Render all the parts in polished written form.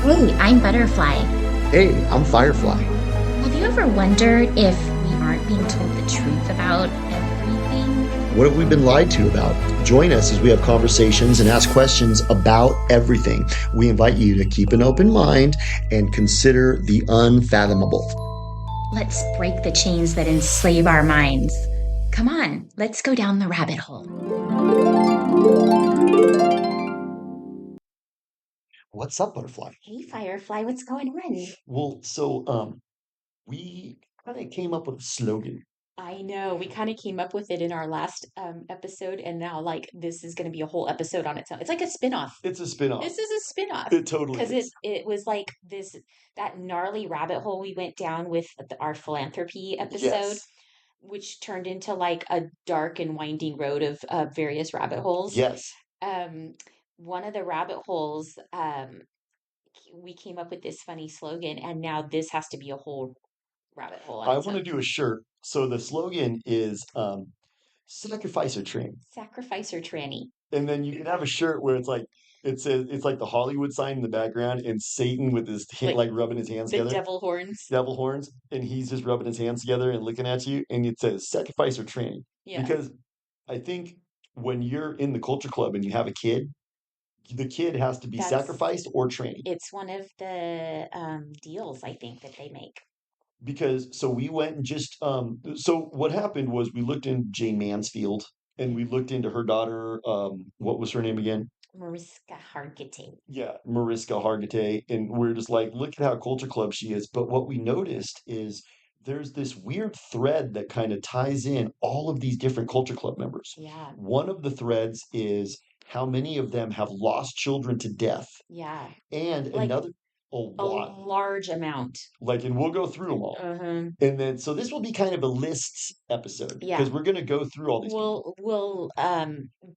Hey, I'm Butterfly. Hey, I'm Firefly. Have you ever wondered if we aren't being told the truth about everything? What have we been lied to about? Join us as we have conversations and ask questions about everything. We invite you to keep an open mind and consider the unfathomable. Let's break the chains that enslave our minds. Come on, let's go down the rabbit hole. What's up, Butterfly? Hey, Firefly, what's going on? We kind of came up with a slogan. I know. We kind of came up with it in our last episode, and now this is going to be a whole episode on its own. It's like a spin-off. It's a spin-off. This is a spin-off. It totally because is. it was like that gnarly rabbit hole we went down with our philanthropy episode, Yes. which turned into like a dark and winding road of various rabbit holes. Yes. One of the rabbit holes, we came up with this funny slogan, and now this has to be a whole rabbit hole on I its want to own. do a shirt. So the slogan is sacrifice or train. Sacrifice or tranny. And then you can have a shirt where it says it's like the Hollywood sign in the background and Satan with his like rubbing his hands The together, devil horns. devil horns, and he's just rubbing his hands together and looking at you, and it says sacrifice or training. Yeah. Because I think when you're in the culture club and you have a kid, the kid has to be sacrificed or trained. It's one of the deals I think that they make. Because so we went and just so what happened was we looked in Jane Mansfield and we looked into her daughter, what was her name again? Mariska Hargitay. Yeah, Mariska Hargitay, and we're just like, look at how Culture Club she is. But what we noticed is there's this weird thread that kind of ties in all of these different Culture Club members. Yeah. One of the threads is how many of them have lost children to death. Yeah. And another, a lot. A large amount. And we'll go through them all. Uh-huh. And then, so this will be kind of a lists episode Yeah. because we're going to go through all these. We'll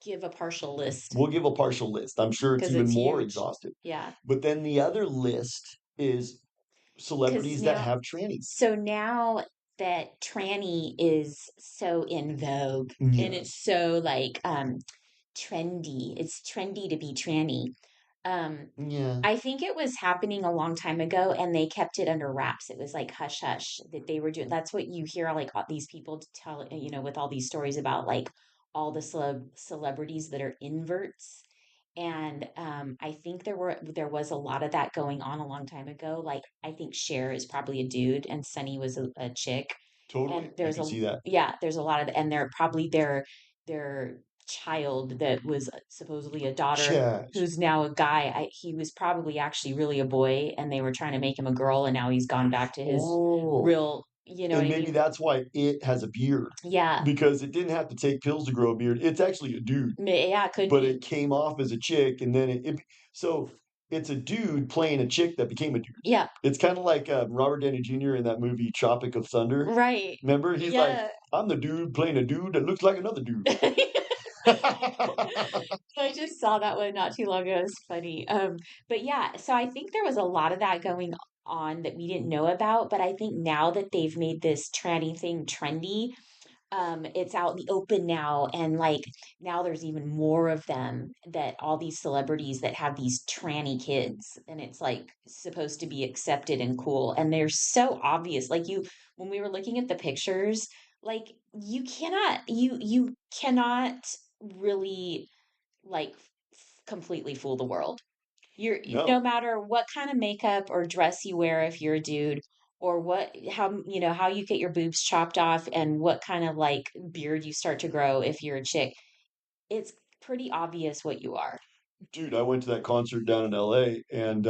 give a partial list. We'll give a partial list. I'm sure it's even more huge. exhaustive. Yeah. But then the other list is celebrities that have trannies. So now that tranny is so in vogue and it's so like trendy. It's trendy to be tranny. I think it was happening a long time ago and they kept it under wraps. It was like hush hush that they were doing. That's what you hear like all these people tell, with all these stories about like all the celebrities that are inverts. And I think there was a lot of that going on a long time ago. Like I think Cher is probably a dude and Sunny was a chick. Totally. And there's I can see that. Yeah, there's a lot of and they're probably their child that was supposedly a daughter who's now a guy. He was probably actually really a boy and they were trying to make him a girl and now he's gone back to his real, and maybe that's why it has a beard. Yeah. Because it didn't have to take pills to grow a beard. It's actually a dude. Yeah, it could but be. It came off as a chick and then so it's a dude playing a chick that became a dude. Yeah. It's kind of like Robert Downey Jr. in that movie Tropic of Thunder. Right. Remember? He's like, I'm the dude playing a dude that looks like another dude. I just saw that one not too long ago. It was funny. But yeah, so I think there was a lot of that going on that we didn't know about. But I think now that they've made this tranny thing trendy, it's out in the open now, and like now there's even more of them that all these celebrities that have these tranny kids, and it's like supposed to be accepted and cool, and they're so obvious. Like when we were looking at the pictures, like you cannot really like completely fool the world. No matter what kind of makeup or dress you wear if you're a dude or how you get your boobs chopped off and what kind of like beard you start to grow if you're a chick, it's pretty obvious what you are. Dude, I went to that concert down in LA and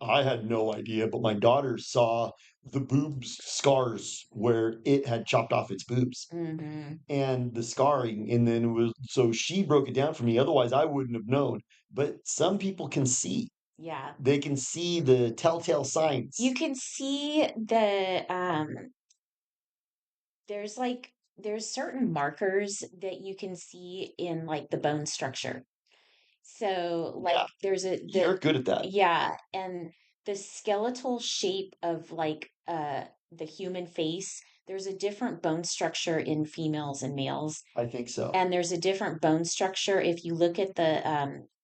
I had no idea, but my daughter saw the boobs scars where it had chopped off its boobs and the scarring. And then so she broke it down for me. Otherwise, I wouldn't have known. But some people can see. Yeah. They can see the telltale signs. You can see there's certain markers that you can see in like the bone structure. So like you're good at that. Yeah, and the skeletal shape of like the human face, there's a different bone structure in females and males. I think so. And there's a different bone structure if you look at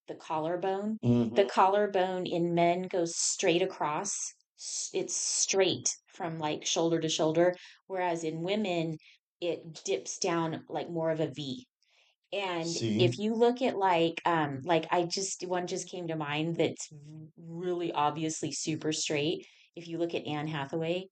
the collarbone. The Mhm. collarbone in men goes straight across. It's straight from like shoulder to shoulder, whereas in women it dips down like more of a V. And See, if you look at like I just one just came to mind that's really obviously super straight. If you look at Anne Hathaway,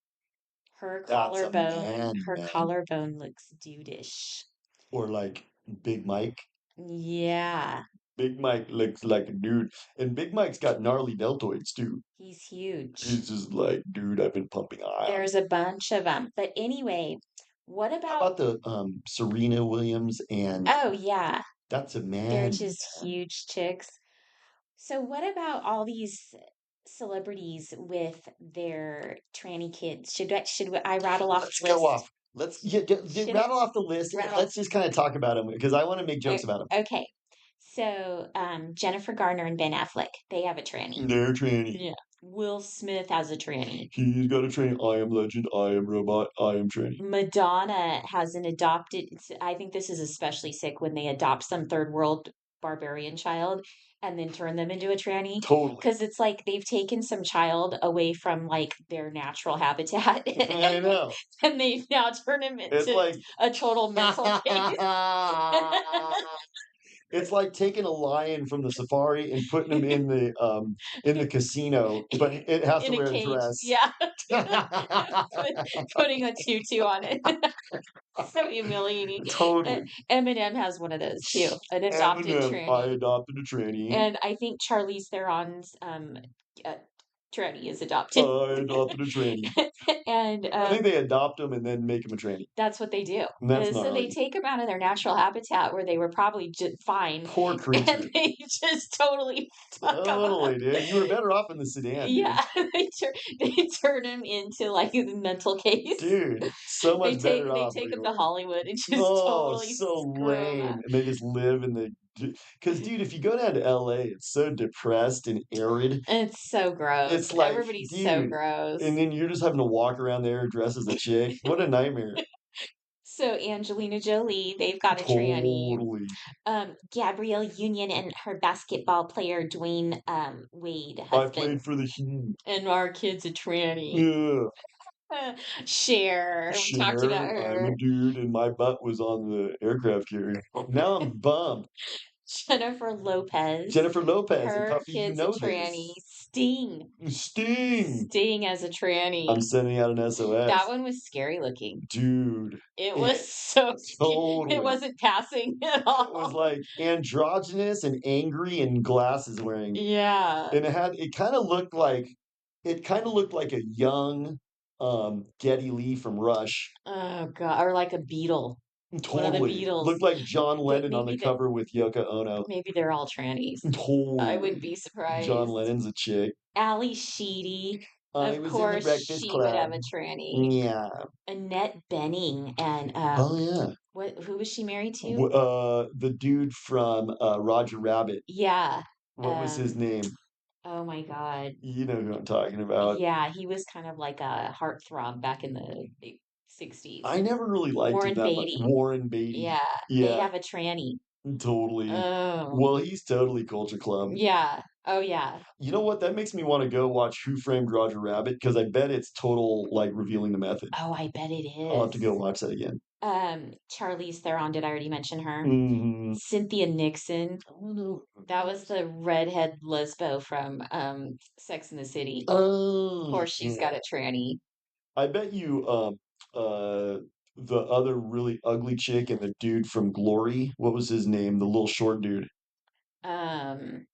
that's a man, her man. collarbone looks dudeish. Or like Big Mike. Yeah, Big Mike looks like a dude, and Big Mike's got gnarly deltoids too. he's huge. He's just like, dude, I've been pumping iron. There's a bunch of them. But anyway, what How about, about the Serena Williams and oh yeah, that's a they're man. just huge chicks. So what about all these celebrities with their tranny kids? Should I rattle off Let's the go list? off. Let's Should rattle off the list and rattle. let's just kind of talk about them because I want to make jokes about them. Okay. So Jennifer Garner and Ben Affleck, they have a tranny. They're tranny. Yeah. Will Smith has a tranny. He's got a tranny. I am legend. I am robot. I am tranny. Madonna has an adopted, I think this is especially sick when they adopt some third world barbarian child and then turn them into a tranny. Totally. Because it's like they've taken some child away from like their natural habitat I know. and they've now turned him It's into like a total mental case. it's like taking a lion from the safari and putting him in the casino, but it has to In a wear a cage. dress. Yeah. Putting a tutu on it. So humiliating. Totally. Eminem has one of those too, an adopted Eminem, I tranny. adopted a tranny. And I think Charlize Theron's uh, tranny is adopted. I adopted a tranny. And I think they adopt him and then make him a tranny. that's what they do. And that's So they gnarly. take them out of their natural habitat where they were probably just fine, Poor creature. and they just totally fuck them up. Totally, dude. You were better off in the sedan, dude. Yeah, they turn him into like a mental case. Dude, so much better They off take where him you to were. Hollywood and just Oh, totally so screw him up. lame. And they just live in the. Because, dude, if you go down to LA, it's so depressed and arid. It's so gross. It's like, Everybody's so dude. gross. And then you're just having to walk around there dressed as a chick. What a nightmare. So Angelina Jolie, they've got a tranny. Totally. Gabrielle Union and her basketball player Dwayne Wade I husband. played for the Heat. And our kid's a tranny. Yeah. Cher, we talked about Cher, I'm her. a dude, and my butt was on the aircraft carrier. Now I'm bummed. Jennifer Lopez, Jennifer Lopez and her Puffy, you kid's a know tranny. this. Sting, Sting. Sting as a tranny. I'm sending out an SOS. That one was scary looking. Dude. It was so scary. Totally. It wasn't passing at all. It was like androgynous and angry and glasses wearing. Yeah. And it kind of looked like a young Geddy Lee from Rush. Oh God. Or like a Beatle. One of the Totally. Beatles. Looked like John Lennon on the maybe cover with Yoko Ono. maybe they're all trannies. I Totally. wouldn't be surprised. John Lennon's a chick. Ali Sheedy. I Of was in the course, Breakfast she Club. would have a tranny. Yeah. Annette Bening and Oh yeah. who was she married to? The dude from Roger Rabbit. Yeah. What was his name? Oh my God. You know who I'm talking about. Yeah, he was kind of like a heartthrob back in the 60s. I never really liked Warren him that Beatty. much. Warren Beatty. Yeah. They Yeah. have a tranny. Totally. Oh. Well, he's totally Culture Club. Yeah. Oh yeah. You know what? That makes me want to go watch Who Framed Roger Rabbit because I bet it's total like revealing the method. Oh, I bet it is. I'll have to go watch that again. Charlize Theron, did I already mention her? Mm-hmm. Cynthia Nixon. Oh no. That was the redhead lesbo from Sex and the City. Oh. Of course, she's got a tranny. I bet you the other really ugly chick and the dude from Glory, what was his name? The little short dude. Um.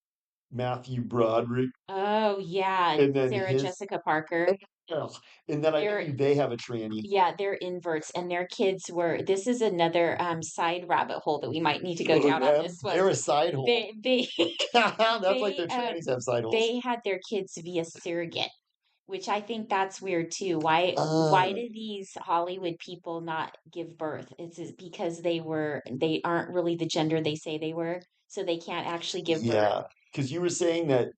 Matthew Broderick. Oh yeah, And then Sarah Jessica Parker. Ugh. And then I bet you they have a tranny. Yeah, they're inverts, and their kids were. This is another side rabbit hole that we might need to go down on this one. They're a side hole. They That's like their trannies have side holes. They had their kids via surrogate, which I think that's weird too. Why do these Hollywood people not give birth? It's because they aren't really the gender they say they were, so they can't actually give birth. Yeah, because you were saying that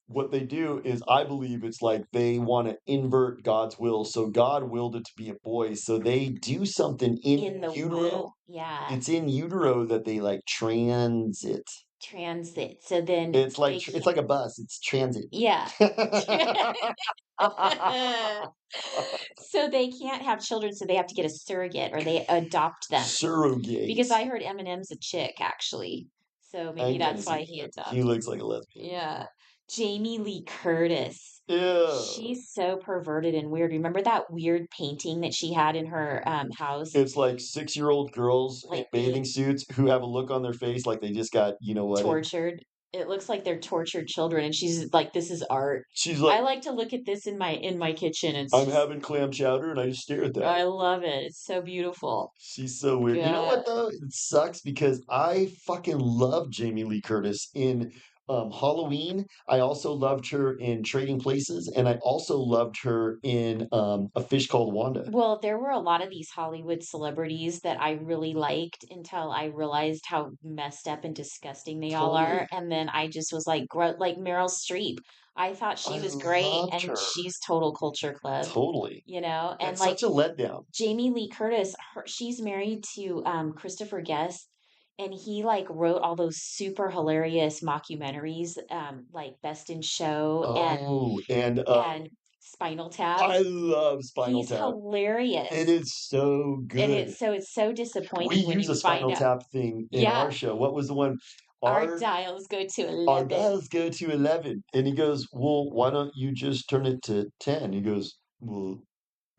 what they do is I believe it's like they want to invert God's will. So God willed it to be a boy. So they do something in the utero. Womb. Yeah. It's in utero that they like transit. transit. So then It's they like it's like a bus. It's transit. yeah. So they can't have children, so they have to get a surrogate or they adopt them. Because Surrogate. I heard Eminem's a chick, actually. So maybe I can that's see why he that. He adopted. looks like a lesbian. Yeah. Jamie Lee Curtis. Ew. She's so perverted and weird. Remember that weird painting that she had in her house? It's like 6-year-old girls in Like bathing being suits who have a look on their face like they just got, what? tortured. It looks like they're tortured children, and she's like, "This is art." She's I like, like to look at this in my kitchen. It's I'm just having clam chowder and I just stare at that. I love it. It's so beautiful. She's so weird. You know Yeah. what though? It sucks because I fucking love Jamie Lee Curtis in Halloween. I also loved her in Trading Places, and I also loved her in A Fish Called Wanda. Well, there were a lot of these Hollywood celebrities that I really liked until I realized how messed up and disgusting they all are. Totally. And then I just was like, like Meryl Streep. I thought she I was great, loved and her. she's total culture club, Totally. and That's like such a letdown. Jamie Lee Curtis, she's married to Christopher Guest, and he like wrote all those super hilarious mockumentaries, like Best in Show Oh, and and Spinal Tap. I love Spinal He's Tap. hilarious. It is so And good. it's so We disappointing when use you a find Spinal out. Tap thing in our Yeah, show. What was the one? our Our dials go to our 11. dials go to 11. And he goes, well, why don't you just turn it to 10? He goes, well,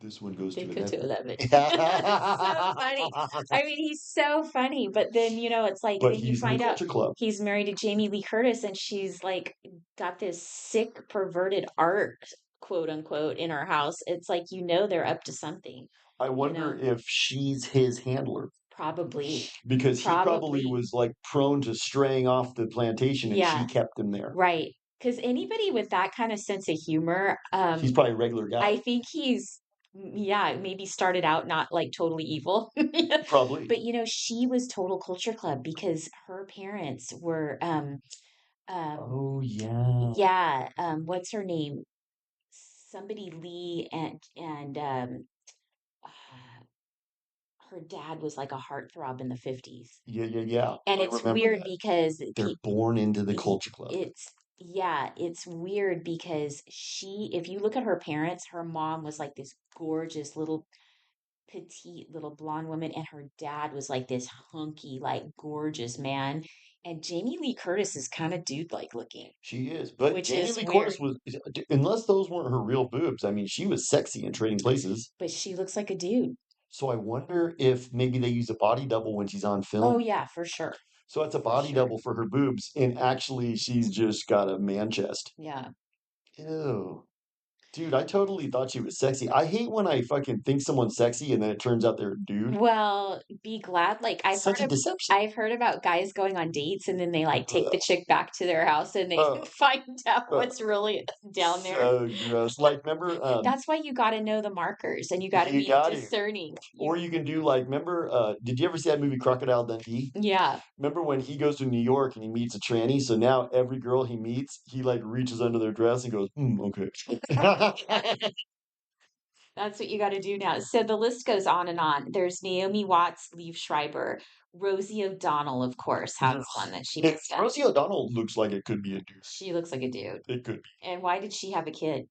this one goes They to go to 11. 11. It's so funny. I mean, he's so funny. But then, it's like, But then you he's in the find out Culture Club. he's married to Jamie Lee Curtis and she's like got this sick, perverted art, quote unquote, in her house. It's like, they're up to something, I you wonder know? if she's his handler Probably. because he probably Probably. was like prone to straying off the plantation and she Yeah, kept him there. right. Because anybody with that kind of sense of humor, He's probably a regular guy. I think yeah, maybe started out not like totally evil. Probably. But she was total culture club because her parents were Oh, yeah. yeah, what's her name? Somebody Lee and her dad was like a heartthrob in the 50s. Yeah, yeah, yeah. And I it's remember weird that. because They're born into the Culture Club. it's weird because if you look at her parents, her mom was like this gorgeous little petite little blonde woman, and her dad was like this hunky, like gorgeous man. And Jamie Lee Curtis is kind of dude like looking, She is. But which Jamie is Lee weird. Curtis was, unless those weren't her real boobs, I mean, she was sexy in Trading Places. But she looks like a dude. So I wonder if maybe they use a body double when she's on Oh film. yeah, for sure. So it's a For body sure. double for her boobs, and actually she's just got a man chest. Yeah. Ew. Dude, I totally thought she was sexy. I hate when I fucking think someone's sexy and then it turns out they're a dude. Well, be glad. Like Such a deception. I've heard about guys going on dates and then they like take the Ugh. chick back to their house and they Ugh. find out Ugh. what's really down there. So gross. Like, remember, That's why you got to know the markers and you got to you be got to. discerning. Or you can do like, remember, did you ever see that movie Crocodile Dundee? Yeah. Remember when he goes to New York and he meets a tranny? So now every girl he meets, he like reaches under their dress and goes, okay. That's what you got to do now. So the list goes on and on. There's Naomi Watts, Liev Schreiber, Rosie O'Donnell, of course, has one that she And messed up. Rosie O'Donnell looks like it could be a dude. She looks like a dude. It could be. And why did she have a kid?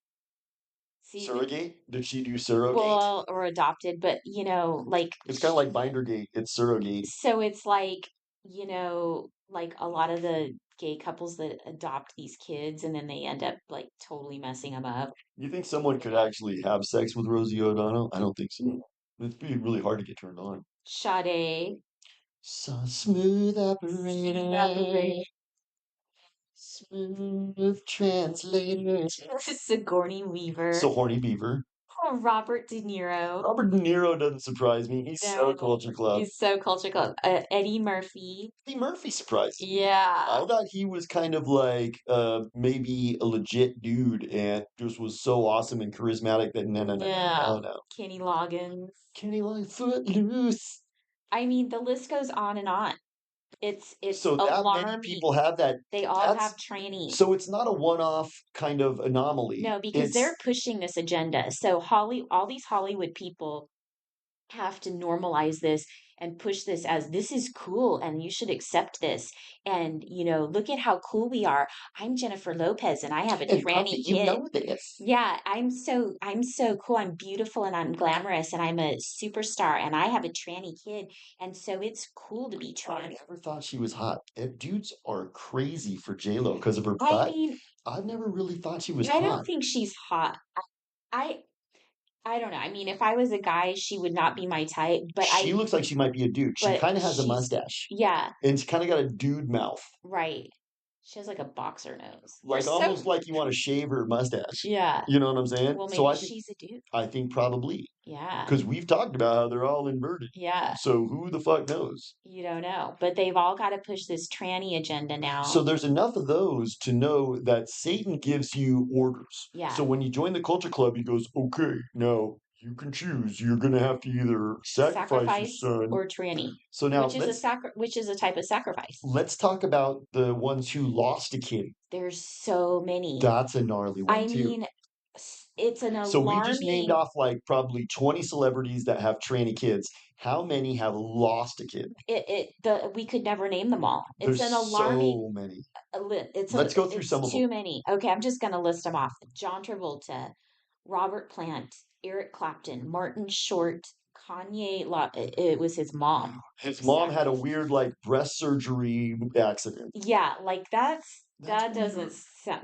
See, Surrogate? Did she do surrogate? well, or adopted, but like It's kind of like Bindergate. It's surrogate. so it's like, like a lot of the gay couples that adopt these kids and then they end up like totally messing them up. You think someone could actually have sex with Rosie O'Donnell? I don't think so. It'd be really hard to get turned on. Sade, So smooth operator, smooth translator. Sigourney Weaver, So horny beaver. Robert De Niro. Robert De Niro doesn't surprise me. He's so No, Culture Club. he's so culture club. Eddie Murphy. Eddie Murphy surprised me. Yeah. I thought he was kind of like maybe a legit dude and just was so awesome and charismatic that no. Kenny Loggins. Kenny like Footloose. I mean, the list goes on and on. It's So that many alarming. people have that. They all have trannies. So it's not a one-off kind of anomaly. No, because they're pushing this agenda. So all these Hollywood people have to normalize this and push this as this is cool and you should accept this. And, look at how cool we are. I'm Jennifer Lopez and I have a And tranny Puffy, you kid. know this. Yeah, I'm so cool. I'm beautiful and I'm glamorous and I'm a superstar and I have a tranny kid. And so it's cool to be I trans. never thought she was hot. Dudes are crazy for J-Lo because of her I butt. mean, I've never really thought she was I don't hot. think she's hot. I I don't know. I mean, if I was a guy, she would not be my type, She looks like she might be a dude. She but kind of has a she's, mustache, yeah, and she's kind of got a dude mouth, right. She has like a boxer nose. They're like so, almost like you want to shave her mustache. yeah. You know what I'm saying? Well, So maybe she's a dude. I think probably Yeah. because we've talked about how they're all inverted. Yeah. So who the fuck knows? You don't know. But they've all got to push this tranny agenda now. So there's enough of those to know that Satan gives you orders. Yeah. So when you join the culture club, he goes, okay, now you can choose. You're going to have to either sacrifice your son or tranny. So now Which is a type of sacrifice. let's talk about the ones who lost a kid. There's so many. That's a gnarly one I too. mean, it's an So we just named alarming. off like probably 20 celebrities that have tranny kids. How many have lost a kid? We could never name them all. It's There's an alarming. so many. Let's go through some of them. too many. Okay, I'm just gonna list them off. John Travolta, Robert Plant, Eric Clapton, Martin Short, Kanye. It was his mom. His mom had a weird like breast surgery accident. Yeah, like that That's doesn't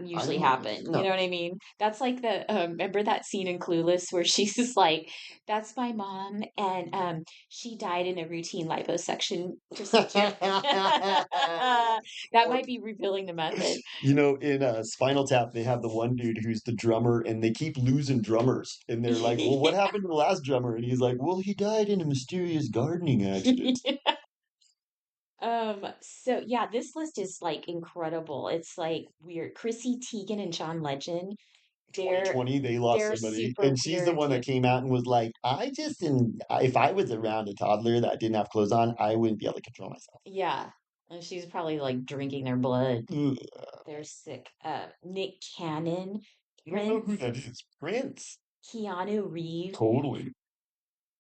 usually know, happen. no. You know what I mean? That's like the remember that scene in Clueless where she's just like, "That's my mom," and she died in a routine liposuction procedure. That might be revealing the method. You know, in Spinal Tap, they have the one dude who's the drummer, and they keep losing drummers. And they're like, well, what happened to the last drummer? And he's like, well, he died in a mysterious gardening accident. So yeah, this list is like incredible. It's like weird. Chrissy Teigen and John Legend. 2020, they lost They're somebody. super And she's the weird one too. that came out and was like, I just didn't, if I was around a toddler that didn't have clothes on, I wouldn't be able to control myself. Yeah. And she's probably like drinking their blood. Ugh. They're sick. Nick Cannon, I don't know who that is. Prince. Keanu Reeves, Totally.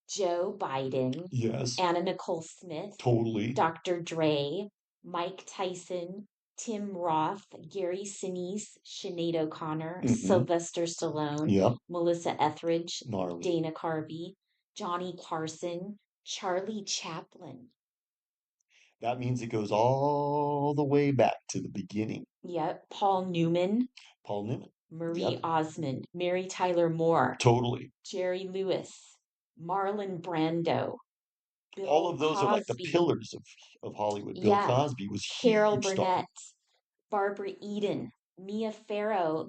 Joe Biden, Yes. Anna Nicole Smith, Totally. Dr. Dre, Mike Tyson, Tim Roth, Gary Sinise, Sinead O'Connor, Sylvester Stallone, Yep. Melissa Etheridge, Gnarly. Dana Carvey, Johnny Carson, Charlie Chaplin. That means it goes all the way back to the beginning. Yep. Paul Newman, Paul Newman. Marie Yep. Osmond, Mary Tyler Moore, Totally. Jerry Lewis, Marlon Brando, Bill All of those are like the Cosby. pillars of Hollywood. Bill Yeah. Cosby was Carol huge Burnett, Barbara Eden, Mia Farrow,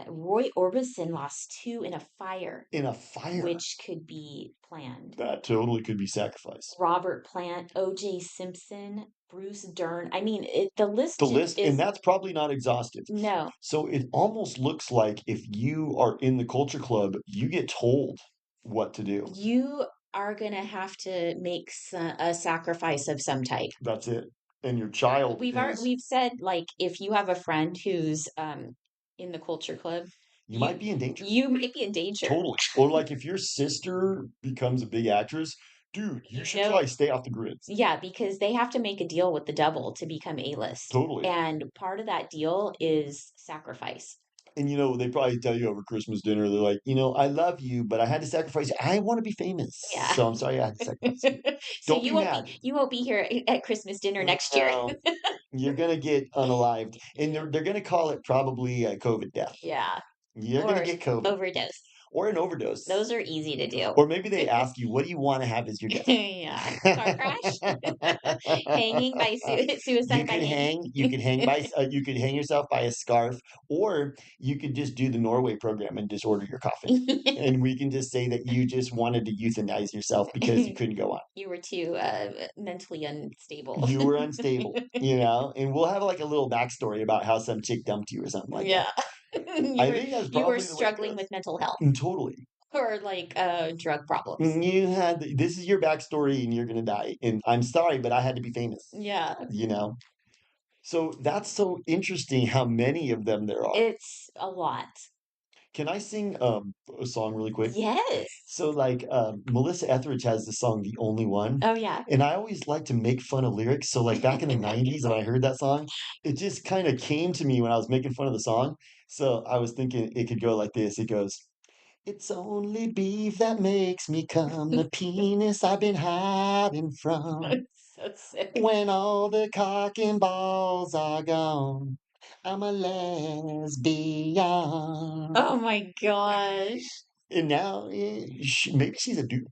Roy Orbison lost 2 in a fire. In a fire. Which could be planned. That totally could be sacrificed. Robert Plant, O.J. Simpson, Bruce Dern. I mean, the list is, and that's probably not exhaustive. No. So it almost looks like if you are in the culture club, you get told what to do. You are going to have to make a sacrifice of some type. That's it. And your child we've said, like, if you have a friend who's in the culture club, you might be in danger. You might be in danger. Totally. Or like if your sister becomes a big actress, dude, you should probably stay off the grids. Yeah, because they have to make a deal with the devil to become A-list. Totally. And part of that deal is sacrifice. And, they probably tell you over Christmas dinner, they're like, I love you, but I had to sacrifice you. I want to be famous. Yeah. So I'm sorry I had to sacrifice you. So Don't be mad. You won't be here at Christmas dinner next year. You're going to get unalived. And they're going to call it probably a COVID death. Yeah. You're going to get COVID. Overdose. Or an overdose. Those are easy to do. Or maybe they ask you, what do you want to have as your death? Yeah. Car crash? Hanging by suicide by hanging? You could hang by you could hang yourself by a scarf, or you could just do the Norway program and disorder your coffin. And we can just say that you just wanted to euthanize yourself because you couldn't go on. You were too mentally unstable. You were unstable, and we'll have like a little backstory about how some chick dumped you or something like that. I think that's probably you were struggling with mental health. Totally. Or like drug problems. You had this is your backstory and you're gonna die. And I'm sorry, but I had to be famous. Yeah. So that's so interesting how many of them there are. It's a lot. Can I sing a song really quick? Yes. So like Melissa Etheridge has the song "The Only One," Oh yeah. and I always like to make fun of lyrics. So like back in the '90s, when I heard that song, it just kind of came to me when I was making fun of the song. So I was thinking it could go like this. It goes, "It's only beef that makes me come, the penis I've been hiding from. So sick. When all the cock and balls are gone, I'm a lesbian." Oh my gosh. And now maybe she's a dude.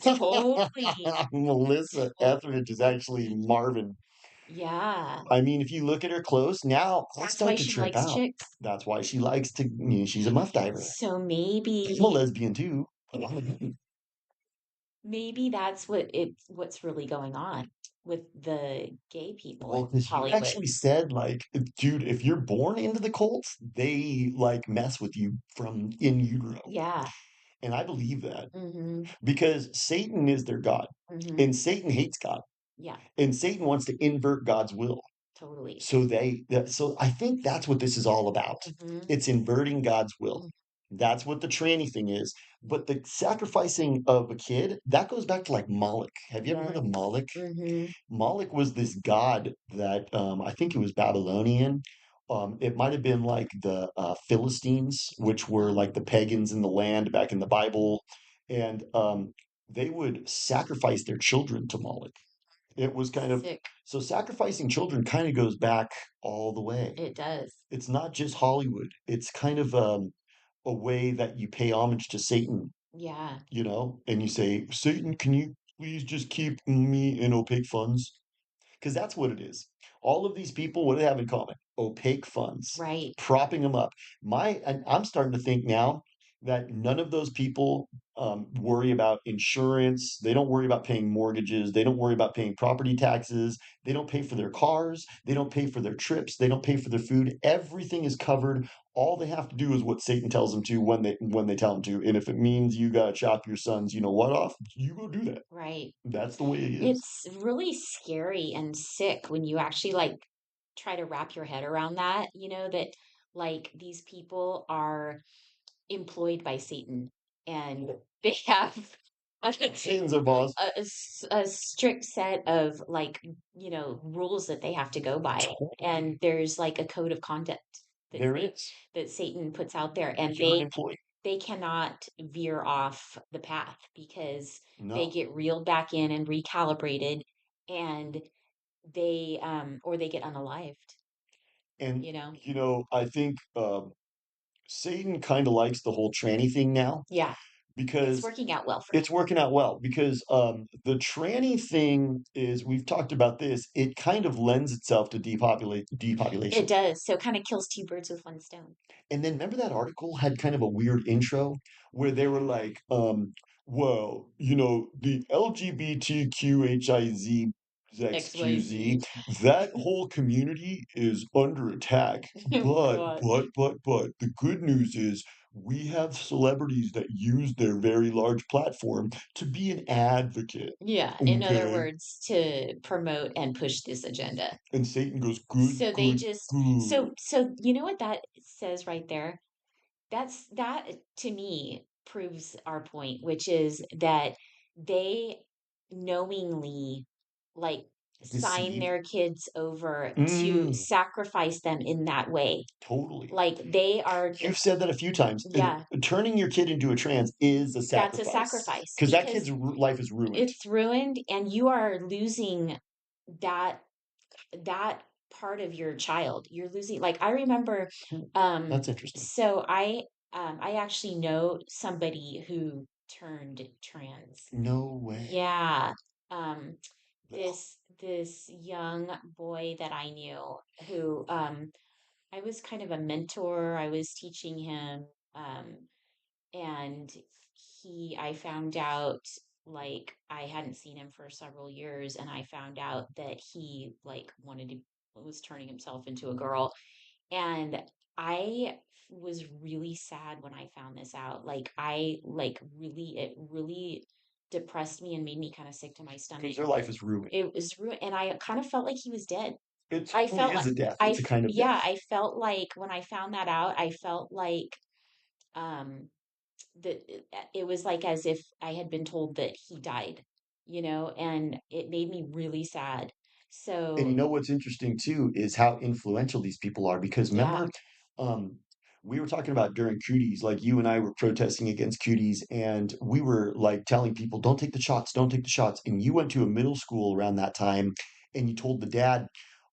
Totally. Melissa Etheridge is actually Marvin. Yeah. I mean, if you look at her close now, I That's why start to she trip likes out. chicks. That's why she likes to, she's a muff diver. So I'm a maybe lesbian too. maybe that's what's really going on with the gay people Well, in because you Hollywood. actually said, like, dude, if you're born into the cult, they like mess with you from in utero. Yeah. And I believe that Mm-hmm. because Satan is their God Mm-hmm. and Satan hates God Yeah, and Satan wants to invert God's will. totally. So I think that's what this is all about. Mm-hmm. It's inverting God's will. That's what the tranny thing is. But the sacrificing of a kid, that goes back to like Moloch. Have you ever heard Yeah. of Moloch? Mm-hmm. Moloch was this god that I think it was Babylonian. It might have been like the Philistines, which were like the pagans in the land back in the Bible, and they would sacrifice their children to Moloch. It was kind of Sick. so sacrificing children kind of goes back all the way. It does. It's not just Hollywood. It's kind of a way that you pay homage to Satan, Yeah. and you say, Satan, can you please just keep me in opaque funds? Because that's what it is. All of these people, what do they have in common? Opaque funds, Right. propping them up. And I'm starting to think now that none of those people worry about insurance. They don't worry about paying mortgages. They don't worry about paying property taxes. They don't pay for their cars. They don't pay for their trips. They don't pay for their food. Everything is covered. All they have to do is what Satan tells them to when they tell them to. And if it means you gotta chop your son's, what off, you go do that. Right. That's the way it is. It's really scary and sick when you actually like try to wrap your head around that, that like these people are employed by Satan and they have a, Satan's our boss. a strict set of like, rules that they have to go by. And there's like a code of conduct that There is. that Satan puts out there and You're an employee. they cannot veer off the path because they No. get reeled back in and recalibrated and they or they get unalived, And, you know? I think Satan kind of likes the whole tranny thing now Yeah, it's because working out well for him. it's working out well. Because the tranny thing is, we've talked about this, it kind of lends itself to depopulation. It does. So it kind of kills two birds with one stone. And then remember that article had kind of a weird intro where they were like, well, the LGBTQHIZ XYZ. XQZ, that whole community is under attack. Oh But, gosh. the good news is we have celebrities that use their very large platform to be an advocate. Yeah, in other Okay. words, to promote and push this agenda. And Satan goes, good, So they good, just good. so you know what that says right there? That to me proves our point, which is that they knowingly like sign Deceive. their kids over to Mm. sacrifice them in that way. Totally. Like they are, You've said that a few times. yeah, Turning your kid into a trans is a that's a sacrifice sacrifice because that because kid's life is ruined. it's ruined and you are losing that that part of your child. You're losing like I remember That's interesting. so I actually know somebody who turned trans. No way. Yeah. Um this young boy that I knew who I was kind of a mentor. I was teaching him and I found out like I hadn't seen him for several years and I found out that he like was turning himself into a girl and I was really sad when I found this out. Like I like really it really depressed me and made me kind of sick to my stomach. Because their life is ruined. It was ruined and I kind of felt like he was dead. It I totally felt is like a death. It's a kind of yeah, death. I felt like when I found that out, I felt like um that it was like as if I had been told that he died, and it made me really sad. And you So, know what's interesting too is how influential these people are because yeah. remember, um, we were talking about during cooties, like you and I were protesting against cooties, and we were like telling people, don't take the shots, don't take the shots. And you went to a middle school around that time and you told the dad,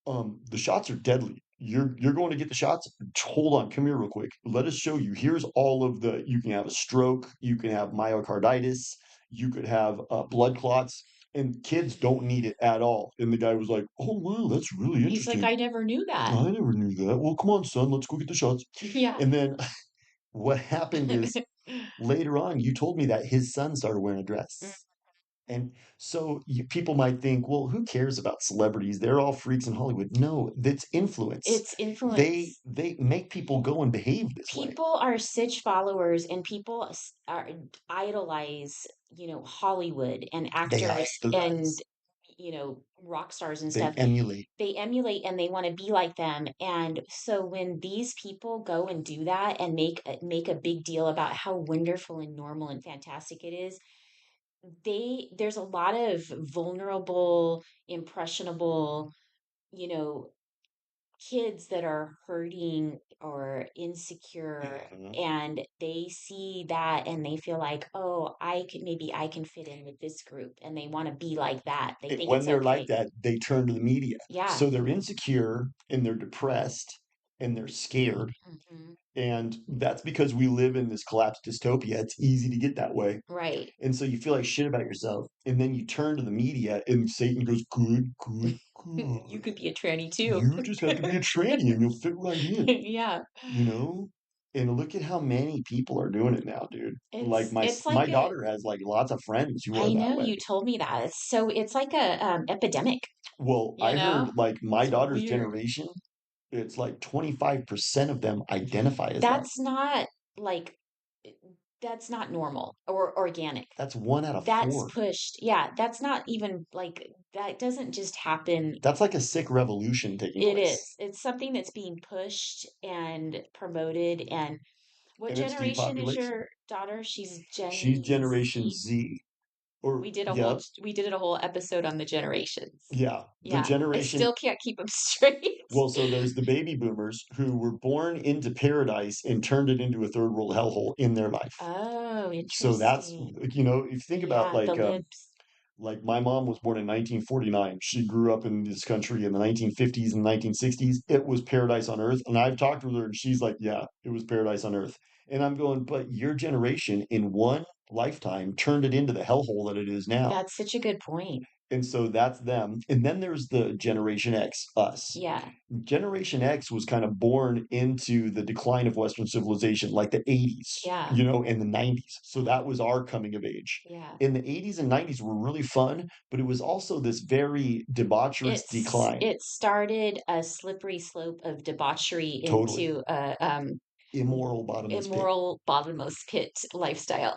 the shots are deadly. You're going to get the shots. Hold on, come here real quick. Let us show you. Here's all of the you can have a stroke, you can have myocarditis, you could have blood clots and kids don't need it at all. And the guy was like, "Oh wow, that's really He's like, interesting. I never knew that. I never knew that. Well, come on, son, let's go get the shots." Yeah. And then what happened is later on, you told me that his son started wearing a Mm. dress. And so people might think, well, who cares about celebrities? They're all freaks in Hollywood. No, that's influence. It's They influence. they make people go and behave this way. People are such followers, and people are idolize, Hollywood and They actors and idolize. rock stars and They stuff. emulate. They emulate and they want to be like them. And so when these people go and do that and make a big deal about how wonderful and normal and fantastic it is, there's a lot of vulnerable, impressionable, you know, kids that are hurting or insecure, Mhm. and they see that and they feel like, oh, I can fit in with this group, and they want to be like that. They And think when it's they're like okay. that, they turn to the media. Yeah. So they're insecure and they're depressed and they're scared. Hmm. And that's because we live in this collapsed dystopia. It's easy to get that way. Right. And so you feel like shit about yourself. And then you turn to the media and Satan goes, good, good, You good. could be a tranny too. You just have to be a tranny and you'll fit right in, Yeah. you know? And look at how many people are doing it now, dude. Like It's my like a daughter has like lots of friends who are I that know way. you told me that. It's like a epidemic, Well, you I heard know? like my It's daughter's weird. generation, it's like 25% of them identify as that. That's not like that's not normal or organic. That's one out of That's four. pushed. Yeah, that's not even like that doesn't just happen. That's like a sick revolution taking It place. is. It's something that's being pushed and promoted. And what And it's generation is depopulation. your daughter? She's She's Gen Generation Z. Z. Or, We did a whole yep, we did a whole episode on the generations. yeah. The Yeah, I generation, still can't keep them straight. well, so there's the baby boomers who were born into paradise and turned it into a third world hellhole in their life. Oh, So that's, interesting. if you think about Yeah, the libs. like my mom was born in 1949. She grew up in this country in the 1950s and 1960s. It was paradise on earth. And I've talked with her and she's like, yeah, it was paradise on earth. And I'm going, but your generation in one lifetime turned it into the hellhole that it is now. That's such a good point. And so that's them. And then there's the Generation X, us. Yeah, Generation X was kind of born into the decline of Western civilization, like the 80s, yeah, and the 90s. So that was our coming of age. yeah. In the 80s and 90s were really fun, but it was also this very debaucherous decline. It started a slippery slope of debauchery Totally. into a Immoral bottomless pit. immoral bottomless pit lifestyle.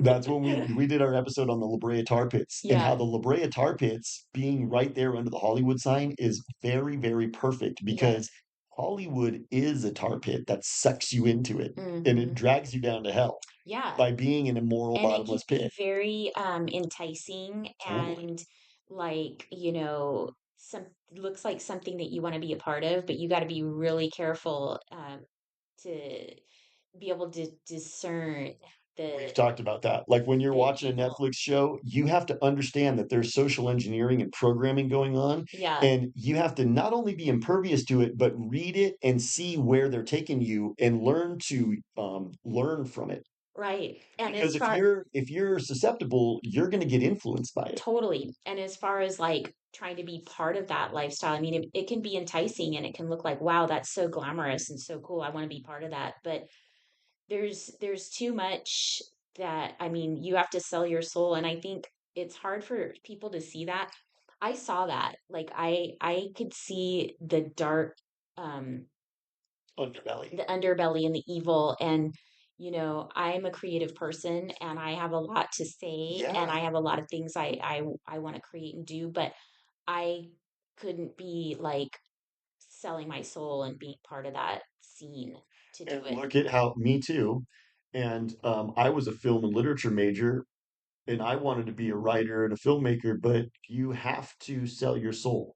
That's when we did our episode on the La Brea tar pits and how Yeah, the La Brea tar pits being right there under the Hollywood sign is very, very perfect yeah. because Hollywood is a tar pit that sucks you into it and it Hmm. drags you down to hell Yeah. by being an immoral And it can bottomless be pit. very enticing Totally. and like, some looks like something that you want to be a part of, but you got to be really careful to be able to discern We've the talked about that. Like when you're the watching a evil. Netflix show, you have to understand that there's social engineering and programming going on. Yeah, And you have to not only be impervious to it, but read it and see where they're taking you and learn to learn from it. right. And as Because far if you're susceptible, you're going to get influenced by it. totally. And as far as like trying to be part of that lifestyle, I mean, it can be enticing and it can look like, wow, that's so glamorous and so cool. I want to be part of that. But there's too much that, I mean, you have to sell your soul. And I think it's hard for people to see that. I saw that. Like I could see um Underbelly. the underbelly and the evil. And I'm a creative person and I have a lot to say and Yeah. I have a lot of things I want to create and do, but I couldn't be like selling my soul and being part of that scene to do And it. look at how me too. And I was a film and literature major, and I wanted to be a writer and a filmmaker, but you have to sell your soul.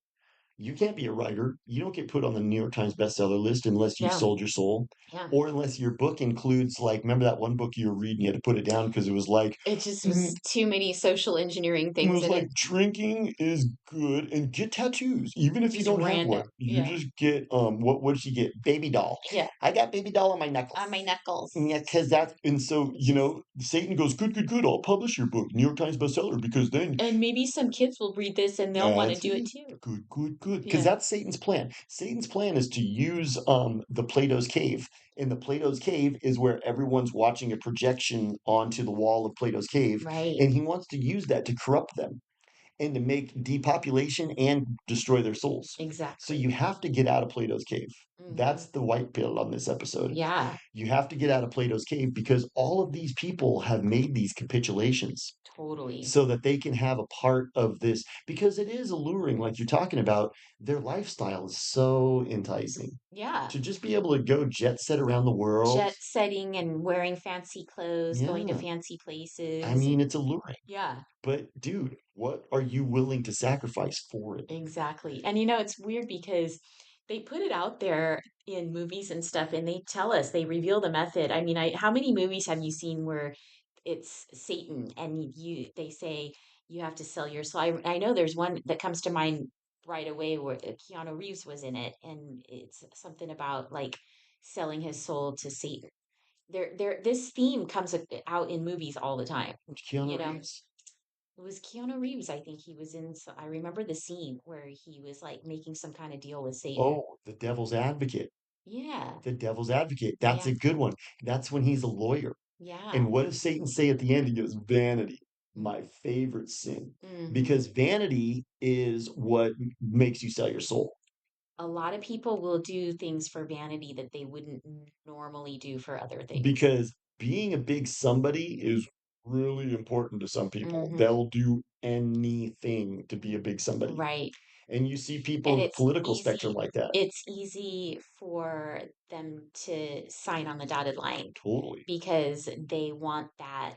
You can't be a writer. You don't get put on the New York Times bestseller list unless you've No. sold your soul, Yeah. or unless your book includes, like, remember that one book you were reading, you had to put it down because it was like, It just mm, was too many social engineering it things was in like it. drinking is good and get tattoos, even if you Just don't have random. one. You Yeah. just get what did she get? Baby doll. Yeah. I got baby doll on my knuckles. On my knuckles. Yeah, because that's and so It's just Satan goes, good, good, good. I'll publish your book, New York Times bestseller, because then and maybe some kids will read this and they'll want to that's do it it. too. Good, good, good. Because Yeah. that's Satan's plan. Satan's plan is to use the Plato's cave. And the Plato's cave is where everyone's watching a projection onto the wall of Plato's cave. Right. And he wants to use that to corrupt them and to make depopulation and destroy their souls. So Exactly. you have to get out of Plato's cave. Hmm. That's the white pill on this episode. Yeah. You have to get out of Plato's cave because all of these people have made these capitulations Totally. so that they can have a part of this because it is alluring, like you're talking about. Their lifestyle is so enticing Yeah. to just be able to go jet set around the world. Jet setting and wearing fancy clothes, going to Yeah, fancy I places. mean, it's alluring. Yeah. But dude, what are you willing to sacrifice for it? Exactly. And it's weird because they put it out there in movies and stuff and they tell us, they reveal the method. I mean, how many movies have you seen where it's Satan and they say you have to sell your soul? I know there's one that comes to mind right away where Keanu Reeves was in it and it's something about like selling his soul to Satan. This theme comes out in movies all the time, you Keanu know. Reeves? It was Keanu Reeves, I think he was in. So I remember the scene where he was like making some kind of deal with Satan. Oh, the devil's advocate. Yeah, The devil's advocate. That's yeah, a good one. That's when he's a lawyer. yeah. And what does Satan say at the end? He goes, vanity, my favorite sin. Hmm. Because vanity is what makes you sell your soul. A lot of people will do things for vanity that they wouldn't normally do for other things. Because being a big somebody is really important to some people. Hmm. They'll do anything to be a big somebody. Right. And you see people And in the political spectrum like that. it's easy for them to sign on the dotted line Totally. because they want that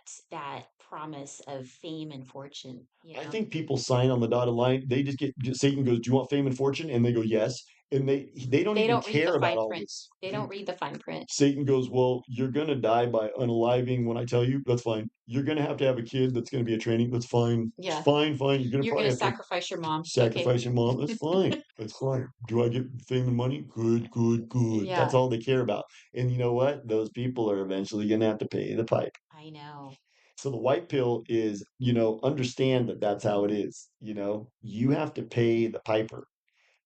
promise of fame and fortune, I think people sign on the dotted line. They just Satan goes, "Do you want fame and fortune?" And they go, "Yes." And they don't They even don't read the care about fine all print. this. They don't read the fine print. Satan goes, "Well, you're gonna die by unaliving when I tell you. That's fine. You're gonna have a kid that's gonna be a training. That's fine. It's Yeah. fine, fine. You're gonna You're probably gonna have to sacrifice your mom. Okay. sacrifice your mom. That's fine. That's fine. Do I get fame and money? Good, good, good. That's Yeah, all they care about. And you know what? Those people are eventually gonna have to pay the pipe. I know. So the white pill is, understand that that's how it is. You have to pay the piper.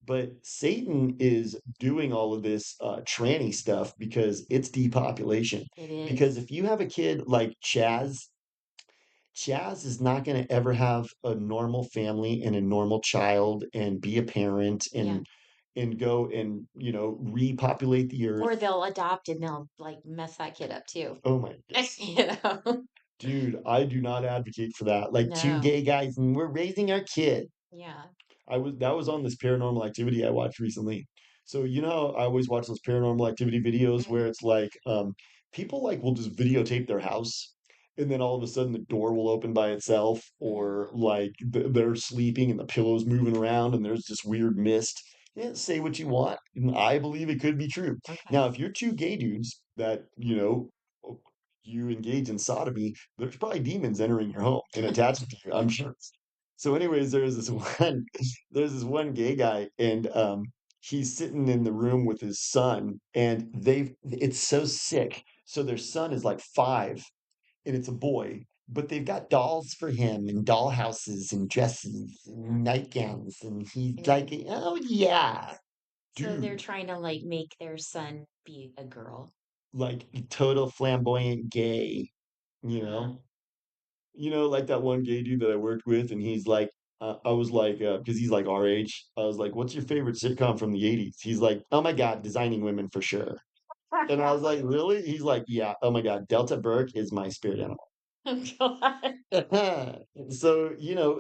But Satan is doing all of this tranny stuff because it's depopulation. It Because is. if you have a kid like Chaz is not going to ever have a normal family and a normal child and be a parent Yeah. and go and repopulate the Or earth. they'll adopt and they'll like mess that kid up too. Oh my God. You know? Dude, I do not advocate for that. Like two No. gay guys and we're raising our kid. Yeah. That was on this paranormal activity I watched recently. So I always watch those paranormal activity videos where Hmm. it's like people like will just videotape their house and then all of a sudden the door will open by itself or Hmm. like they're sleeping and the pillow's moving around and there's this weird mist. Yeah, say what you want. And I believe it could be true. Okay. Now, if you're two gay dudes that, you engage in sodomy, there's probably demons entering your home and attaching to you, I'm sure. So, anyways, there's this one gay guy, and he's sitting in the room with his son, and it's so sick. So their son is like 5, and it's a boy, but they've got dolls for him and doll houses and dresses and nightgowns, and he's like, Mm. oh yeah, So they're dude, trying to like make their son be a girl. like total flamboyant gay, you Huh. know. Like that one gay dude that I worked with, and he's like, I was like, because he's like our age, I was like, "What's your favorite sitcom from the '80s?" He's like, "Oh my God, Designing Women for sure." And I was like, "Really?" He's like, "Yeah, oh my God, Delta Burke is my spirit animal." Oh, God. So,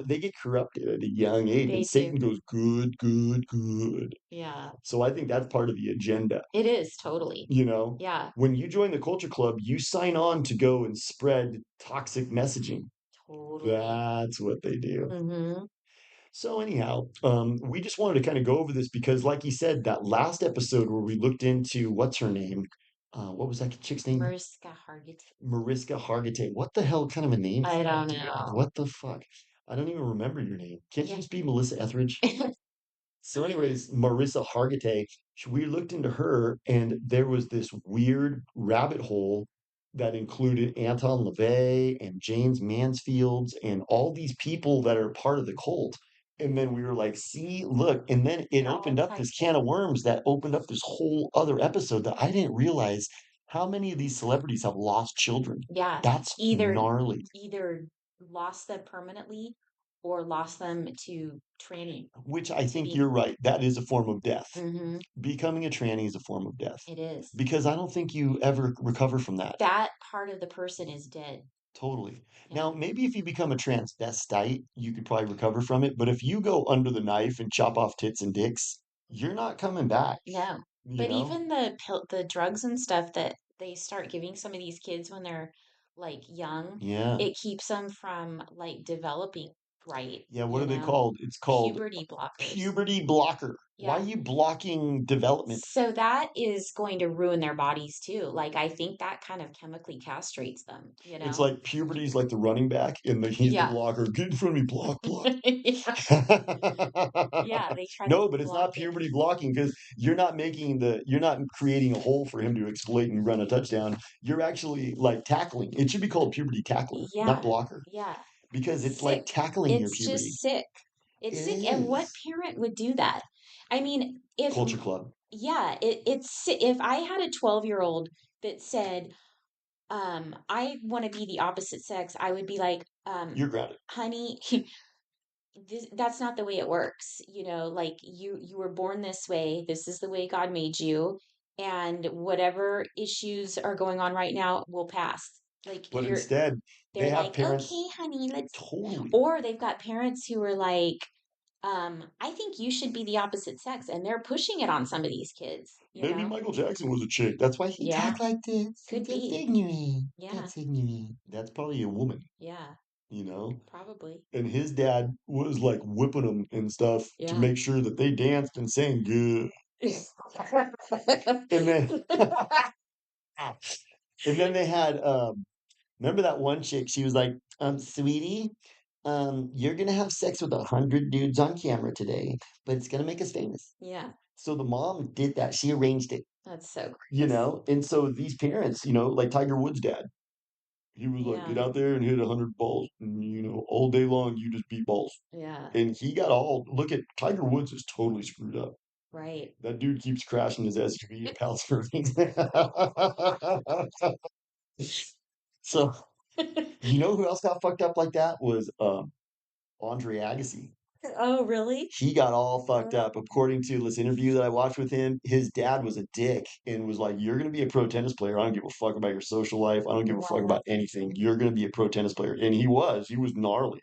they get corrupted at a young age, They and do. Satan goes, good, good, good. Yeah. So I think that's part of the agenda. It is totally. You know, Yeah, when you join the culture club, you sign on to go and spread toxic messaging. totally. That's what they do. Mm-hmm. So anyhow, we just wanted to kind of go over this because, like you said, that last episode where we looked into what's her name, what was that chick's name? Mariska Hargitay. Mariska Hargitay. What the hell kind of a name is I that, don't dude? know. What the fuck? I don't even remember your name. Can't you Yeah. just be Melissa Etheridge? So, anyways, Marissa Hargitay, we looked into her, and there was this weird rabbit hole that included Anton LaVey and James Mansfields and all these people that are part of the cult. And then we were like, see, look. And then it They're all opened up this types can of worms that opened up this whole other episode that I didn't realize how many of these celebrities have lost children. Yeah. That's Either gnarly. either lost them permanently or lost them to tranny Which I to think be. you're right. That is a form of death. Mm-hmm. Becoming a tranny is a form of death It is. because I don't think you ever recover from that. That part of the person is dead. Totally. Yeah. Now, maybe if you become a transvestite, you could probably recover from it. But if you go under the knife and chop off tits and dicks, you're not coming back, No. you But know? even the drugs and stuff that they start giving some of these kids when they're like young, Yeah. it keeps them from like developing right, Yeah. What you are they know? called? It's called Puberty blockers. puberty blocker. Why are Yeah. you blocking development? So that is going to ruin their bodies too. Like I think that kind of chemically castrates them, you It's know? like puberty's like the running back, and he's the Yeah. blocker. Get in front of me, block, block. Yeah. Yeah, they try to No, but it's block not it. puberty blocking because you're not creating a hole for him to exploit and run a touchdown. You're actually like tackling. It should be called puberty tackler, not Yeah. blocker, Yeah. because it's like Sick. tackling your It's puberty. just sick. It It's sick. And what is. parent would do that? I mean, if, Culture club. yeah, if I had a 12-year-old that said, I want to be the opposite sex, I would be like, You're grounded. honey, that's not the way it works. Like you were born this way. This is the way God made you. And whatever issues are going on right now will pass. Like But instead, they they're have like, parents okay, honey, let's, totally. or they've got parents who are like, I think you should be the opposite sex, and they're pushing it on some of these kids, Maybe Michael Jackson was a chick. That's why he Yeah, talked like this. could That's be. ignorant. Yeah, That's ignorant. That's probably a woman, yeah, you know? probably. And his dad was like whipping them and stuff to Yeah. make sure that they danced and sang good. And then and then they had remember that one chick, she was like, sweetie, you're gonna have sex with 100 dudes on camera today, but it's gonna make us famous. Yeah, So the mom did that. She arranged it, that's so gross. And so these parents, like Tiger Woods' dad, he was like, Yeah, get out there and hit 100 balls, and all day long you just beat balls. yeah, And he got all look at Tiger Woods is totally screwed up. right. That dude keeps crashing his SUV at Palace for me. So you know who else got fucked up like that was Andre Agassi. Oh, really? He got all fucked Oh, up. According to this interview that I watched with him, his dad was a dick and was like, "You're gonna be a pro tennis player. I don't give a fuck about your social life. I don't give a fuck wow. about anything. You're gonna be a pro tennis player." And he was. He was gnarly,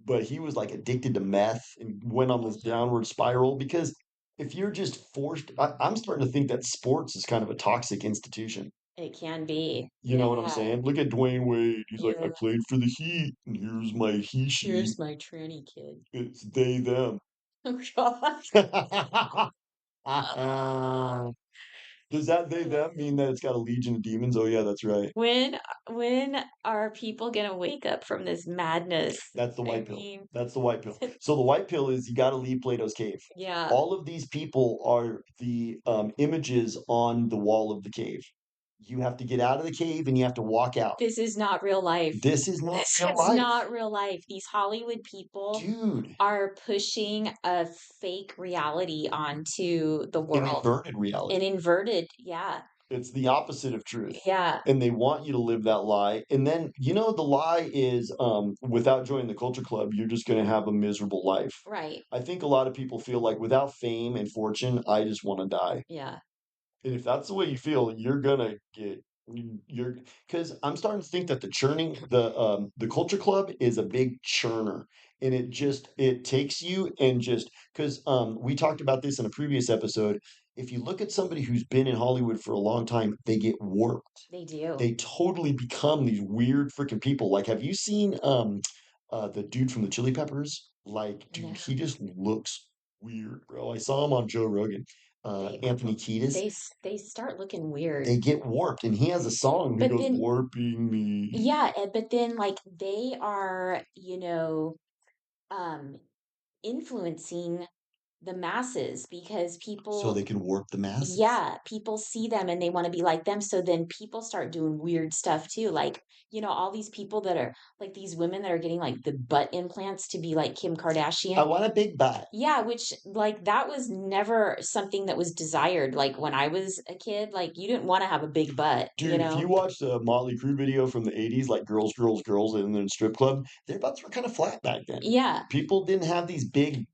but he was like addicted to meth and went on this downward spiral because if you're just forced, I'm starting to think that sports is kind of a toxic institution. It can be. You know what I'm Yeah, saying? Look at Dwayne Wade. He's like, I yeah. played for the Heat, and here's my he she. Here's my tranny kid. It's they them. Oh, God. Does that they them mean that it's got a legion of demons? Oh yeah, that's right. When when are people gonna wake up from this madness? That's the I white pill. mean, That's the white pill. So the white pill is you got to leave Plato's cave. yeah, All of these people are the images on the wall of the cave. You have to get out of the cave and you have to walk out. this is not real life. This is not This real is life, not real life. These Hollywood people dude. are pushing a fake reality onto the An world. inverted An reality. inverted, yeah, It's the opposite of truth. yeah, And they want you to live that lie. And then, the lie is without joining the culture club, you're just going to have a miserable life. right, I think a lot of people feel like without fame and fortune, I just want to die. yeah, And if that's the way you feel, you're going to get You're because I'm starting to think that the culture club is a big churner, and it takes you and just because we talked about this in a previous episode. If you look at somebody who's been in Hollywood for a long time, they get warped. They do. They totally become these weird freaking people. Like, have you seen the dude from the Chili Peppers? Like, No. dude, he just looks weird, bro. I saw him on Joe Rogan. They Anthony Kiedis. they start looking weird. They get warped, and he has a song who But goes then warping me. yeah, but then like they are, um influencing the masses because So people, they can warp the masses. yeah, people see them and they want to be like them. So then people start doing weird stuff too. Like, all these people that are like these women that are getting like the butt implants to be like Kim I Kardashian. want a big butt. Yeah, which like that was never something that was desired. Like when I was a kid, like you didn't want to have a big butt, Dude, if you watch the Motley Crue video from the 80s, like Girls, Girls, Girls, and then Strip Club, their butts were kind of flat back then. Yeah, People didn't have these big,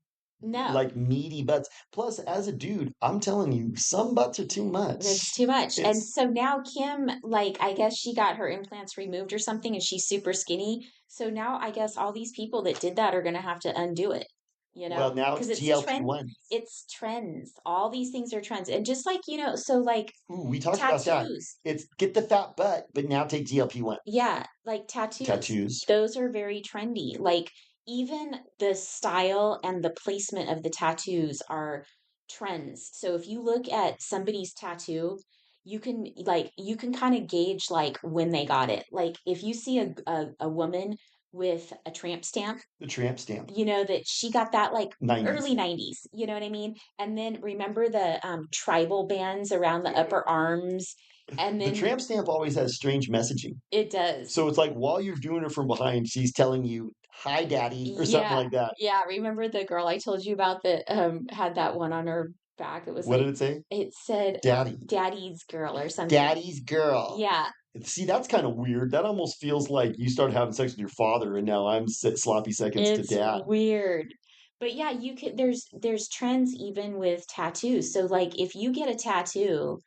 no. like meaty butts. Plus, as a dude, I'm telling you, some butts are too It's much. too much. And It's so now Kim, like, I guess she got her implants removed or something and she's super skinny. So now I guess all these people that did that are going to have to undo it, well, now because it's it's trend. GLP-1s. It's trends. All these things are trends. And just like, so like Ooh, we talked about that. tattoos. It's get the fat butt, but now take GLP-1 Yeah, like tattoos. tattoos. Those are very trendy. Like even the style and the placement of the tattoos are trends. So if you look at somebody's tattoo, you can kind of gauge like when they got it. Like if you see a woman with a tramp stamp, The tramp stamp. you know that she got that like 90s. early 90s, you know what I mean? And then remember the tribal bands around the upper arms, and The then tramp stamp always has strange messaging. it does. So it's like while you're doing it from behind, she's telling you, "Hi, daddy," or something Yeah. like that. Yeah. Remember the girl I told you about that had that one on her back? It was What like did it say? it said Daddy. Daddy's girl or something. Daddy's girl. Yeah. See, that's kind of weird. That almost feels like you started having sex with your father, and now I'm sloppy seconds to It's dad. weird. But yeah, you could there's trends even with tattoos. So like if you get a tattoo,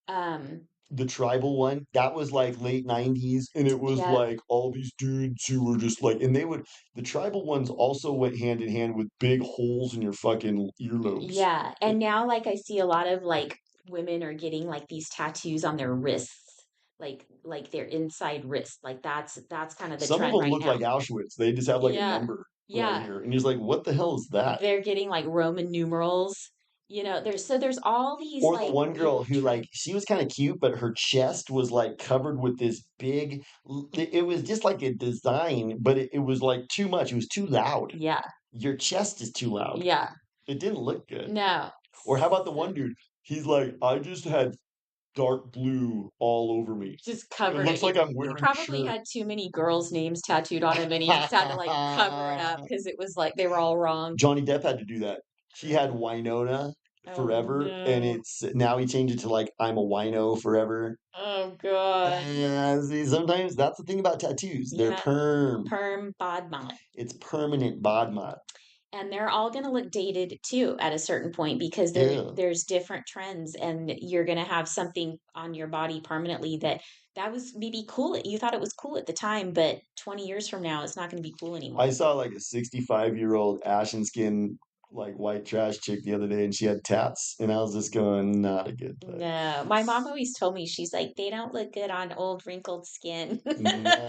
um The tribal one, that was like late 90s, and it was yeah, like all these dudes who were just like, and the tribal ones also went hand in hand with big holes in your fucking earlobes. yeah. And now like I see a lot of like women are getting like these tattoos on their wrists. Like their inside wrist. Like that's kind of the Some of trend them right look now. like Auschwitz. They just have like a Yeah. number right Yeah. here. And he's like, what the hell is that? They're getting like Roman numerals. There's all these Or the like one girl weird who like trends. she was kind of cute, but her chest was like covered with this big it was just like a design, but it was like too much. It was too loud. Yeah. Your chest is too loud. Yeah. It didn't look good. No. Or how about the So one dude? He's like, I just had dark blue all over me. just It covered it. looks like I'm He wearing a probably shirt. had too many girls' names tattooed on him and he just had to like cover it up because it was like they were all wrong. Johnny Depp had to do that. He had Winona Oh forever, and no. it's now he changed it to like I'm a wino forever. Oh God. See, sometimes that's the thing about tattoos. They're Yeah. perm. Perm bod mod. It's permanent bod mod. And they're all going to look dated too at a certain point because Ew. there's different trends and you're going to have something on your body permanently that was maybe cool. You thought it was cool at the time, but 20 years from now, it's not going to be cool I anymore. saw like a 65-year-old ashen skin, like white trash chick the other day, and she had tats, and I was just going, not a good look. No, my mom always told me, she's like, they don't look good on old wrinkled skin. No.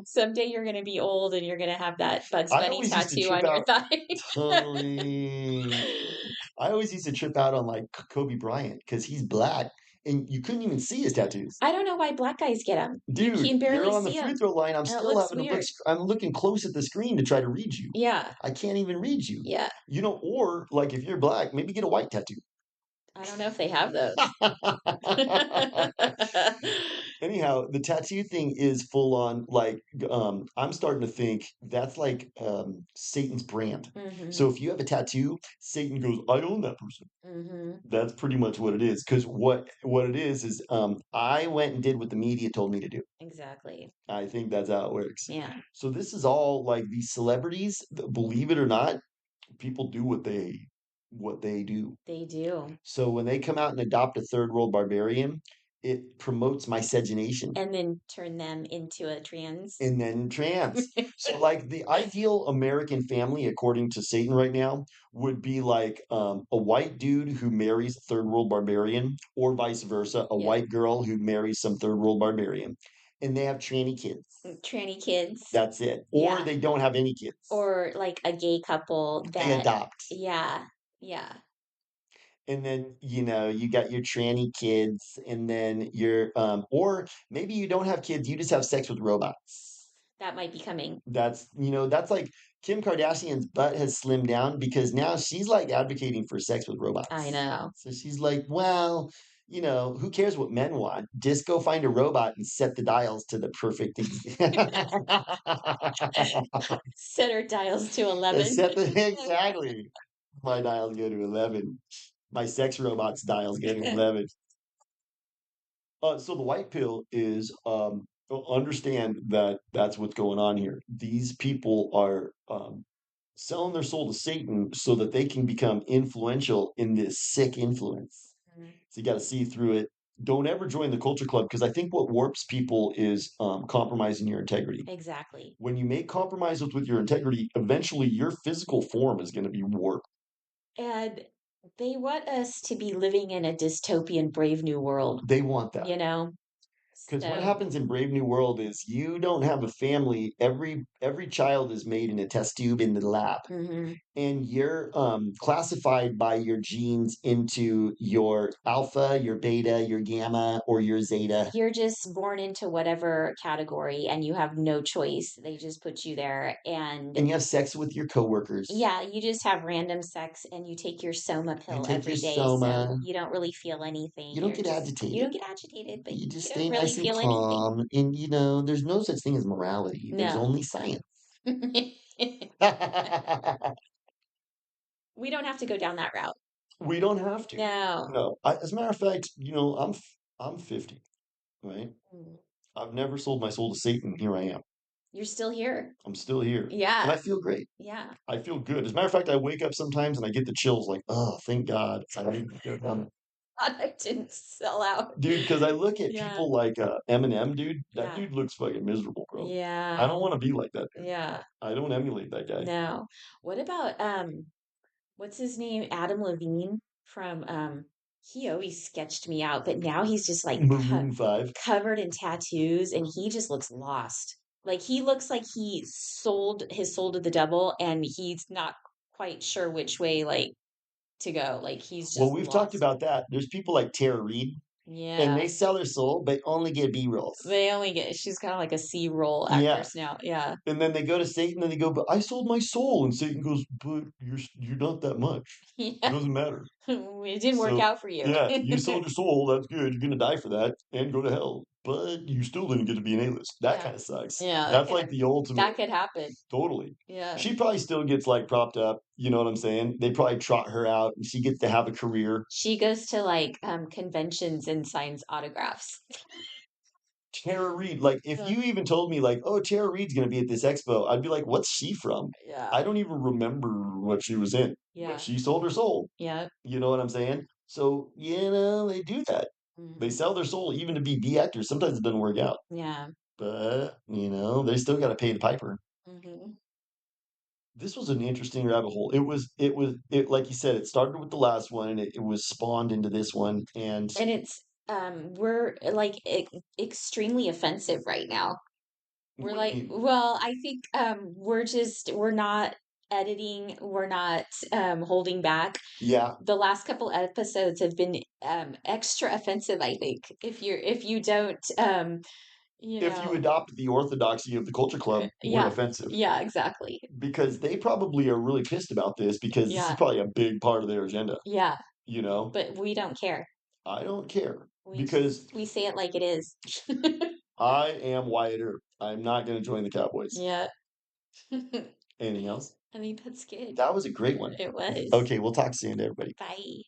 Someday you're going to be old and you're going to have that Bugs I Bunny always used to tattoo trip on your out thigh. totally. I always used to trip out on like Kobe Bryant because he's black and you couldn't even see his tattoos. I don't know why black guys get them. You Dude, can you're barely on the see free them. throw line. I'm And it still looks having to look. weird. I'm looking close at the screen to try to read you. Yeah. I can't even read you. Yeah. Or like if you're black, maybe get a white tattoo. I don't know if they have those. Anyhow, the tattoo thing is full on like I'm starting to think that's like Satan's brand. Hmm. So if you have a tattoo, Satan goes, I own that person. Hmm. That's pretty much what it is. Because what it is I went and did what the media told me to do. Exactly. I think that's how it works. Yeah, So this is all like these celebrities, believe it or not, people do what they do. they do. So when they come out and adopt a third world barbarian, it promotes miscegenation. And then turn them into a trans. And then trans. So, like, the ideal American family, according to Satan right now, would be like a white dude who marries a third world barbarian, or vice versa, a Yeah. white girl who marries some third world barbarian, and they have tranny kids. Tranny kids. That's it. Or Yeah. they don't have any kids. Or like a gay couple They that, adopt. yeah, yeah. And then, you got your tranny kids, and then or maybe you don't have kids, you just have sex with robots. That might be coming. That's like Kim Kardashian's butt has slimmed down because now she's like advocating for sex with robots. I know. So she's like, well, who cares what men want? Just go find a robot and set the dials to the perfect. Set our dials to 11. Exactly. My dials go to 11. My sex robot's dials go to 11. So the white pill is understand that that's what's going on here. These people are selling their soul to Satan so that they can become influential in this sick influence. Mhm. So you got to see through it. Don't ever join the culture club, because I think what warps people is compromising your integrity. Exactly. When you make compromises with your integrity, eventually your physical form is going to be warped. And they want us to be living in a dystopian Brave New World, They want that. you know? Because what So, happens in Brave New World is you don't have a family. Every child is made in a test tube in the lab, mhm. and you're classified by your genes into your alpha, your beta, your gamma, or your zeta. You're just born into whatever category and you have no choice. They just put you there. And And you have sex with your coworkers. yeah, you just have random sex and you take your soma pill take every your day. soma. So you don't really feel anything. You don't You're get just, agitated. You don't get agitated, but You just you stay don't really nice and feel anything. calm. And there's no such thing as morality. There's No. only science. We don't have to go down that route. We don't have to. No. No. As a matter of fact, I'm 50, right? Mm. I've never sold my soul to Satan. Here I am. You're still here. I'm still here. Yeah. And I feel great. Yeah. I feel good. As a matter of fact, I wake up sometimes and I get the chills like, oh, thank God. I didn't go down. I didn't sell out. Dude, because I look at Yeah. people like Eminem, dude. That Yeah. dude looks fucking miserable, bro. Yeah. I don't want to be like that dude. Yeah. I don't emulate that guy. No. What about what's his name? Adam Levine from he always sketched me out, but now he's just like Maroon 5. covered in tattoos and he just looks lost. Like he looks like he sold his soul to the devil and he's not quite sure which way like to go. Like he's just Well, we've talked lost. about that. There's people like Tara Reid, and Yeah. they sell their soul, but only get B-rolls. They only get she's kind of like a C-roll Yeah. actress now. Yeah. And then they go to Satan and they go, but I sold my soul. And Satan goes, but you're not that much. It Yeah. doesn't matter. It didn't work So, out for you. yeah, you sold your soul. That's good. You're going to die for that and go to hell. But you still didn't get to be an A-list. That Yeah. kind of sucks. Yeah, That's like the ultimate. that could happen. Totally. Yeah. She probably still gets like propped up. You know what I'm saying? They probably trot her out and she gets to have a career. She goes to like conventions and signs autographs. Tara Reid, like if Yeah. you even told me like, oh, Tara Reid's gonna be at this expo, I'd be like, what's she from? Yeah. I don't even remember what she was in. Yeah. But she sold her soul. Yeah. You know what I'm saying? So, they do that. They sell their soul even to be B actors. Sometimes it doesn't work out. Yeah. But, they still gotta pay the piper. Mm-hmm. This was an interesting rabbit hole. It like you said, it started with the last one and it was spawned into this one. And it's we're like extremely offensive right now. We're what do like, you mean? well, I think we're not editing, we're not holding back. Yeah. The last couple episodes have been extra offensive, I think. If you don't If you adopt the orthodoxy of the culture club, we're yeah. offensive. Yeah, exactly. Because they probably are really pissed about this because this is Yeah. probably a big part of their agenda. Yeah. You know? But we don't care. I don't care We because we say it like it is. I am Wyatt Earp. I'm not going to join the Cowboys. Yeah. Anything else? I mean, that's good. That was a great one. It was. Okay, we'll talk soon, everybody. Bye.